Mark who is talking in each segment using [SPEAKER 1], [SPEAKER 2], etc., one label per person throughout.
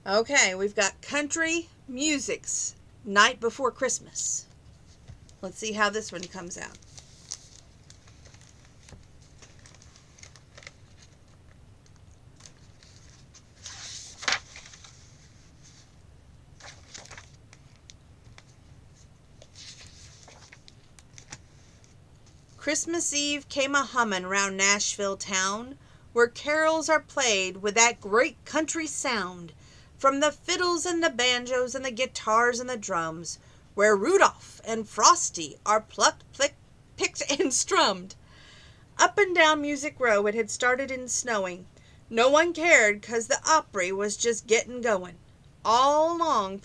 [SPEAKER 1] Okay, we've got Country Music's Night Before Christmas. Let's see how this one comes out. Christmas Eve came a hummin' round Nashville town, where carols are played with that great country sound, from the fiddles and the banjos and the guitars and the drums, where Rudolph and Frosty are plucked, picked, and strummed. Up and down Music Row it had started in snowing. No one cared 'cause the Opry was just getting going. All along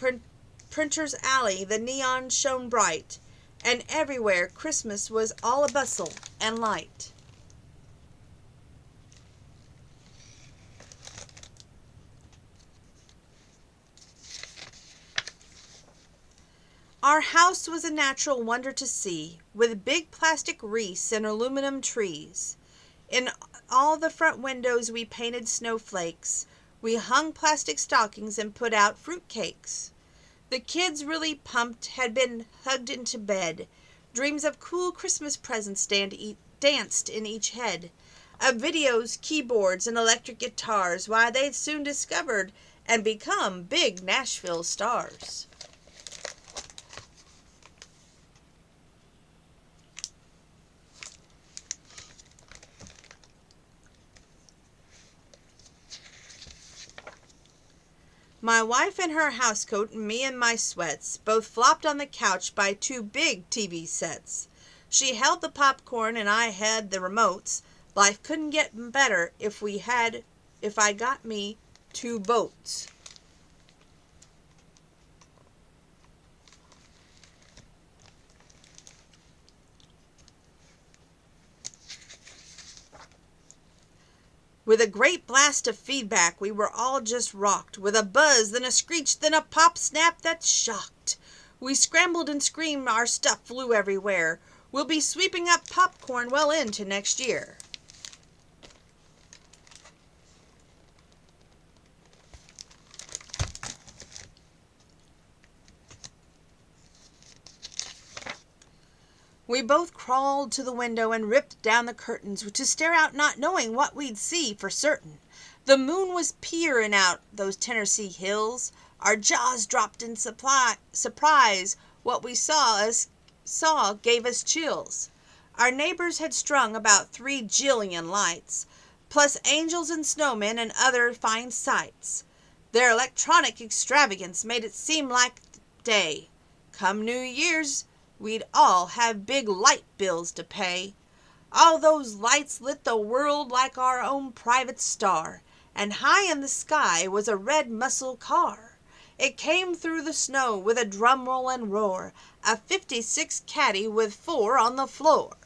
[SPEAKER 1] Printer's Alley the neon shone bright, and everywhere Christmas was all a bustle and light. Our house was a natural wonder to see, with big plastic wreaths and aluminum trees. In all the front windows we painted snowflakes. We hung plastic stockings and put out fruit cakes. The kids, really pumped, had been hugged into bed. Dreams of cool Christmas presents danced in each head. Of videos, keyboards, and electric guitars, why, they'd soon discovered and become big Nashville stars. My wife in her housecoat and me in my sweats both flopped on the couch by two big TV sets. She held the popcorn and I had the remotes. Life couldn't get better if I got me two boats. With a great blast of feedback, we were all just rocked, with a buzz, then a screech, then a pop snap that shocked. We scrambled and screamed, our stuff flew everywhere. We'll be sweeping up popcorn well into next year. We both crawled to the window and ripped down the curtains to stare out, not knowing what we'd see for certain. The moon was peering out those Tennessee hills. Our jaws dropped in surprise. What we saw gave us chills. Our neighbors had strung about 3 jillion lights, plus angels and snowmen and other fine sights. Their electronic extravagance made it seem like day. Come New Year's, we'd all have big light bills to pay. All those lights lit the world like our own private star, and high in the sky was a red muscle car. It came through the snow with a drum roll and roar, a '56 Caddy with 4 on the floor.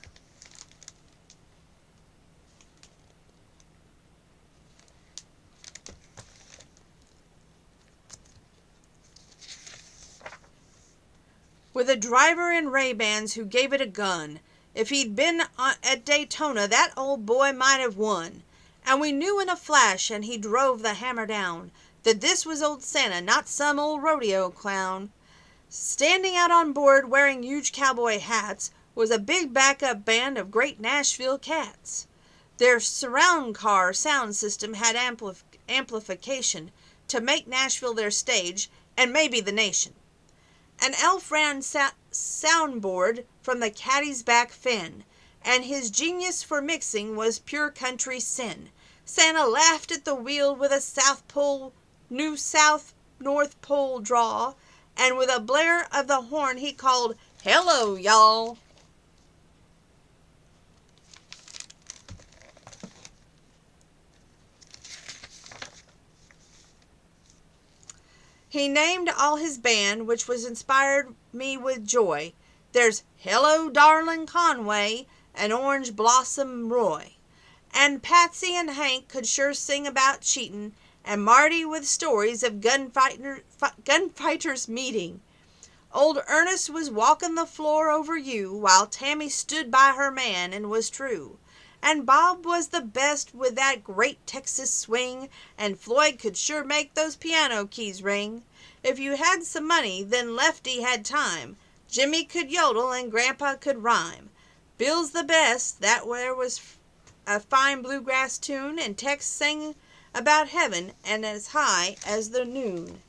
[SPEAKER 1] With a driver in Ray-Bans who gave it a gun. If he'd been at Daytona, that old boy might have won. And we knew in a flash, and he drove the hammer down, that this was old Santa, not some old rodeo clown. Standing out on board, wearing huge cowboy hats, was a big backup band of great Nashville cats. Their surround car sound system had amplification to make Nashville their stage, and maybe the nation. An elf ran soundboard from the caddy's back fin, and his genius for mixing was pure country sin. Santa laughed at the wheel with a New South North Pole draw, and with a blare of the horn he called, "Hello, y'all!" He named all his band, which was inspired me with joy. There's Hello, Darling Conway, and Orange Blossom Roy. And Patsy and Hank could sure sing about cheatin', and Marty with stories of gunfighters meeting. Old Ernest was walking the floor over you, while Tammy stood by her man and was true. And Bob was the best with that great Texas swing, and Floyd could sure make those piano keys ring. If you had some money, then Lefty had time. Jimmy could yodel and Grandpa could rhyme. Bill's the best, that there was a fine bluegrass tune, and Tex sang about heaven and as high as the noon.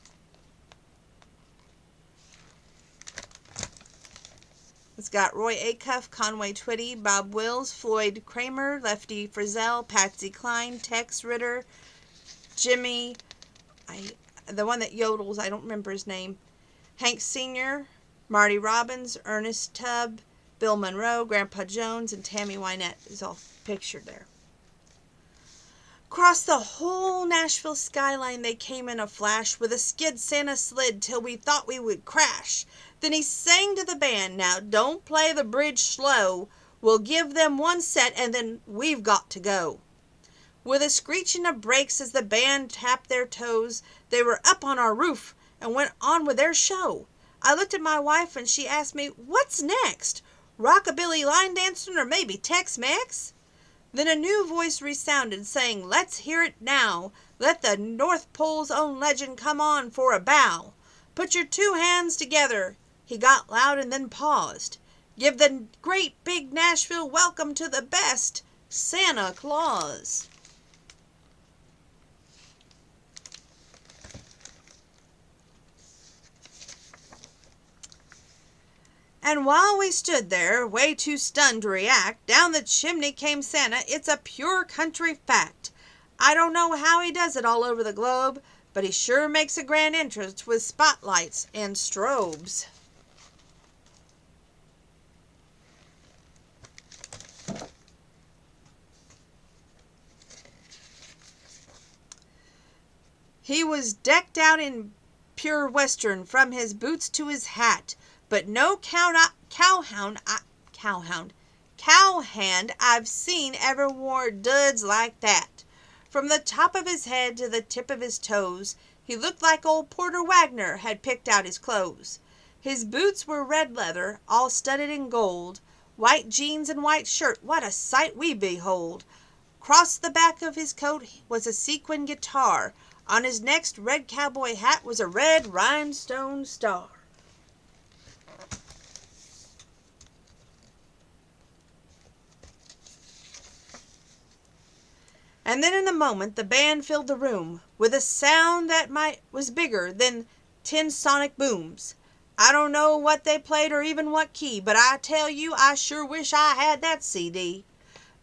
[SPEAKER 1] It's got Roy Acuff, Conway Twitty, Bob Wills, Floyd Kramer, Lefty Frizzell, Patsy Cline, Tex Ritter, Jimmy, the one that yodels, I don't remember his name, Hank Sr., Marty Robbins, Ernest Tubb, Bill Monroe, Grandpa Jones, and Tammy Wynette is all pictured there. Across the whole Nashville skyline they came in a flash. With a skid Santa slid till we thought we would crash. Then he sang to the band, "Now don't play the bridge slow. We'll give them one set and then we've got to go." With a screeching of brakes as the band tapped their toes, they were up on our roof and went on with their show. I looked at my wife and she asked me, "What's next? Rockabilly line dancing or maybe Tex-Mex?" Then a new voice resounded, saying, "Let's hear it now. Let the North Pole's own legend come on for a bow. Put your two hands together." He got loud and then paused. "Give the great big Nashville welcome to the best, Santa Claus." And while we stood there, way too stunned to react, down the chimney came Santa. It's a pure country fact. I don't know how he does it all over the globe, but he sure makes a grand entrance with spotlights and strobes. He was decked out in pure western from his boots to his hat, but no cowhand I've seen ever wore duds like that. From the top of his head to the tip of his toes, he looked like old Porter Wagner had picked out his clothes. His boots were red leather, all studded in gold, white jeans and white shirt, what a sight we behold! Across the back of his coat was a sequin guitar. On his next red cowboy hat was a red rhinestone star. And then in a moment the band filled the room with a sound that was bigger than 10 sonic booms. I don't know what they played or even what key, but I tell you I sure wish I had that CD.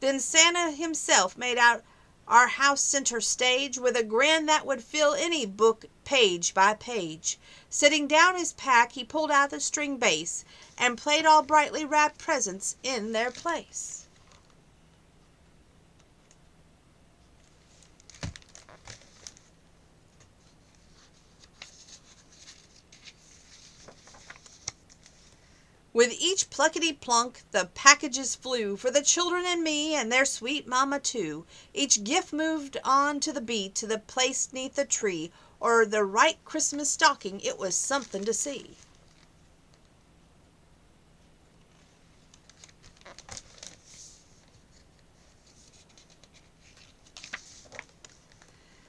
[SPEAKER 1] Then Santa himself made out our house center stage with a grin that would fill any book page by page. Setting down his pack, he pulled out the string bass and played all brightly wrapped presents in their place. With each pluckety-plunk, the packages flew, for the children and me and their sweet mamma too. Each gift moved on to the beat, to the place 'neath the tree, or the right Christmas stocking. It was something to see.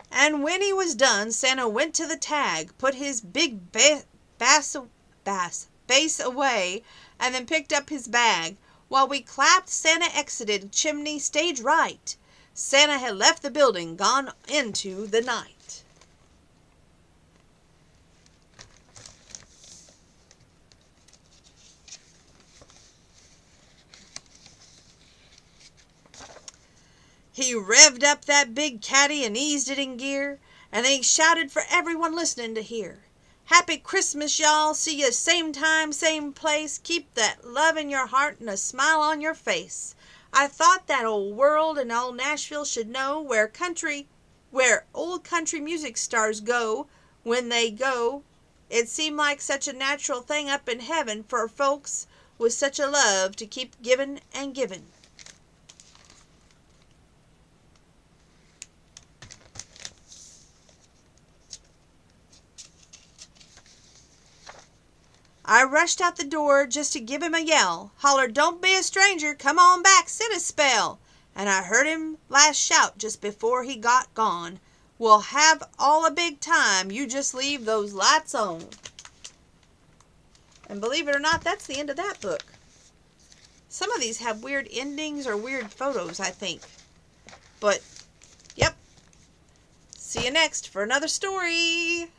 [SPEAKER 1] And when he was done, Santa went to the tag, put his big bass away, and then picked up his bag. While we clapped, Santa exited chimney stage right. Santa had left the building, gone into the night. He revved up that big caddy and eased it in gear, and then he shouted for everyone listening to hear. "Happy Christmas, y'all. See you same time, same place. Keep that love in your heart and a smile on your face. I thought that old world and all Nashville should know where old country music stars go when they go. It seemed like such a natural thing up in heaven for folks with such a love to keep giving and giving." I rushed out the door just to give him a yell. Hollered, "Don't be a stranger, come on back, sit a spell." and I heard him last shout just before he got gone, 'We'll have all a big time, you just leave those lights on.'" And believe it or not, that's the end of that book. Some of these have weird endings or weird photos, I think. But, yep. See you next for another story.